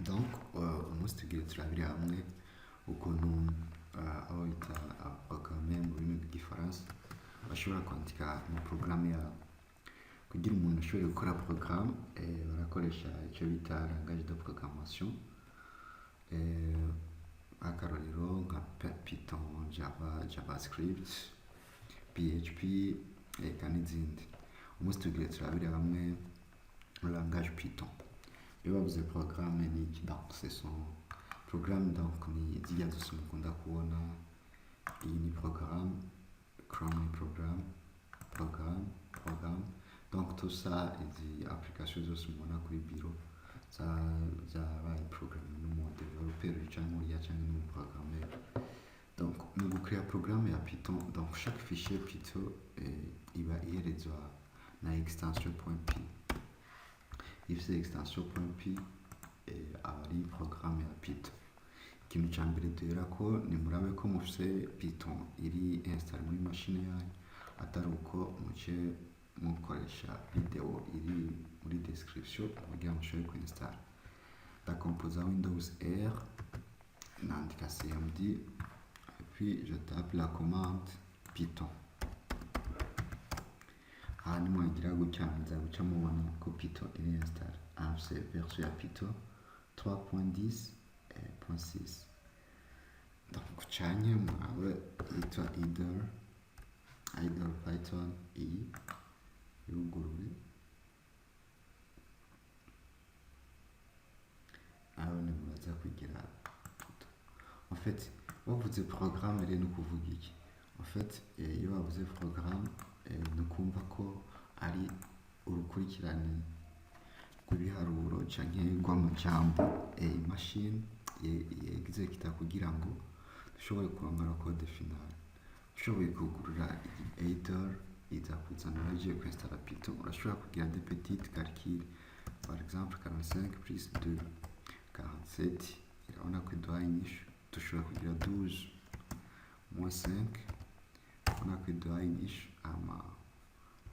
Donc umunsi tugiye turabira hamwe ukuntu abo bita abaprograme mu rurimi rw'igifaransa bashobora kwandika amaporogaramu yabo. Kugira umuntu ashobore gukora porogaramu barakoresha icyo bita langage de programmation, akarorero nka Python, Java, JavaScript, PHP eka n'izindi. Umunsi tugiye turabira hamwe langage Python. Iyo bavuze porogaramu ni iki? Donc ce sont programme, donc ni ziriya zose mukunda kubona. Iyi ni porogaramu, Chrome ni porogaramu. Donc tout ça, izi application zose mubona kuri biro zabaye programme n'umudeveloper cyangwa uriya cyangwa n'umuprogrammer. Donc mu gukrea programme ya Python, donc chaque fichier Python iba iherezwa na extension .py. Ifite extension .py aba ari programme ya Python. Ikintu cya mbere duhera ko ni murabe ko mufite Python iri install muri machine yanyu, atari uko muce mukoresha video iri muri description kugira ngo mushobore kuinstall. Ndacomposa Windows R, nandika cmd et puis je tape la commande Python. Hanyuma ngira gutya nza guca mubona ko Python iri install. C'est version ya Python 3.10.6. Donc cyanye mwawe yitwa idle Python iyi yuguruye. Aho ni muraza kugira. En fait, bavuze programme rero ni kuvuga iki? En fait, iyo bavuze programme ni kumva ko ari urukurikirane rw'ibiharuro canke rw'amajambo imashini yexecuta kugira ngo dushobore kurongora code final. Ushoboye kugurura editor iza kuzana agiye kwinstalla Python, urashobora kugira des petites calculs. Par exemple 45 plus 2 47, irabona ko iduha inyishu. Dushobora kugira 12 moins 5, urabona ko iduha inyishu.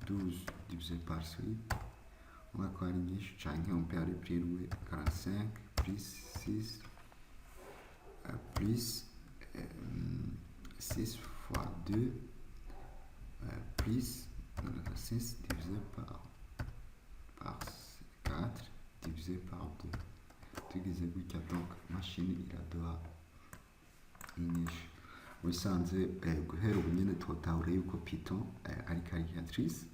12 divisé par 8, on va avoir une niche, on peut aller plus loin. 45 plus 6 plus 6 fois 2 plus 6 divisé par 4 divisé par 2. Tugize gutya, donc machine iraduha inyishu. Ubisanzwe guhera ubu nyine twotahura yuko Python ari calculatrice.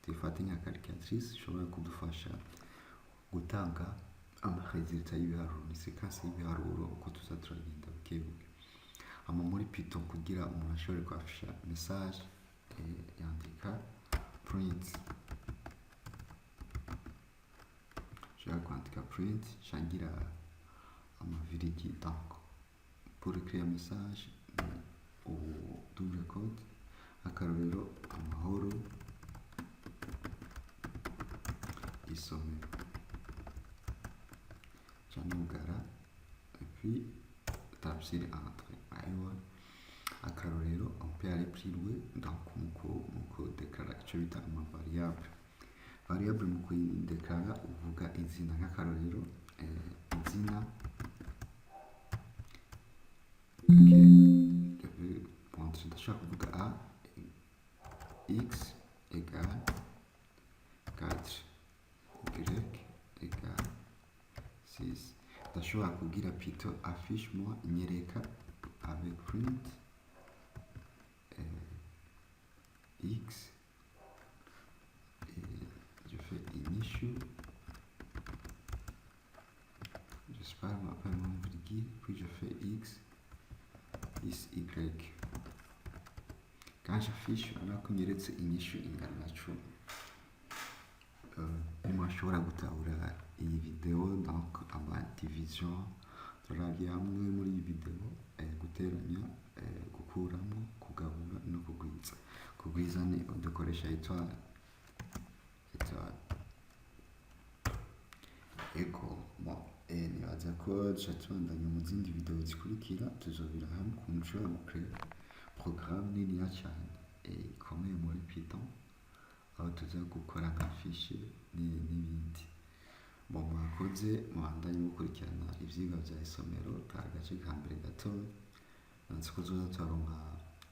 Tuyifate nka calculatrice ishobora kudufasha gutanga amaresultat y'ibiharuro, ni sequence y'ibiharuro uko tuza turagenda bukebuke. Ama muri Python kugira umuntu ashobore kwafisha message yandika print. Shobora kwandika print shangira amavirigi. Donc pour créer un message au double code, akarorero amahoro isomero canugara et puis tabsir entre aywa. Akarorero on peut aller plus loin, donc muko déclarer icyo bita ama variable mu kuyideklara uvuga izina. Nk'akarorero izina ndashaka kuvuga a x égale 4 y égale 6. Ndashobora kugira Python affiche moi nyereka avec print x et je fais initial, j'espère ma virgule, puis je fais x is y. Quand j'affiche urabona ko nyeretse inyishu ingana na 10. Nimwashobora gutahura iyi video, donc ama division turabye hamwe muri iyi video, guteranya, gukuramo, kugabura no kugwiza. Kugwiza ni udukoresha étoile. Ego bon, nibaza ko tubandanya mu zindi video zikurikira. Tuzobira hamwe ku mushobora gukora programme niniya cyane ikomeye muri Python, aho tuza gukora nka fichier n'ibindi. Bon, murakoze mubandanye mukurikirana ivyigwa vya isomero kari agace ka mbere gato, nansi ko tuzoza turaronka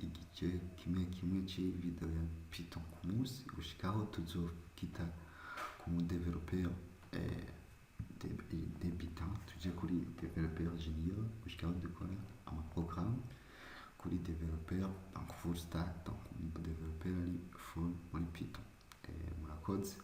igice kimwe kimwe c'ivideo ya Python ku munsi gushikaho tuzokita ku mu développeur débutant tuje kuri développeur junior gushikaho dukora amaprogramme kuri développeur donc full stack, donc développeur ari full muri Python. Murakoze.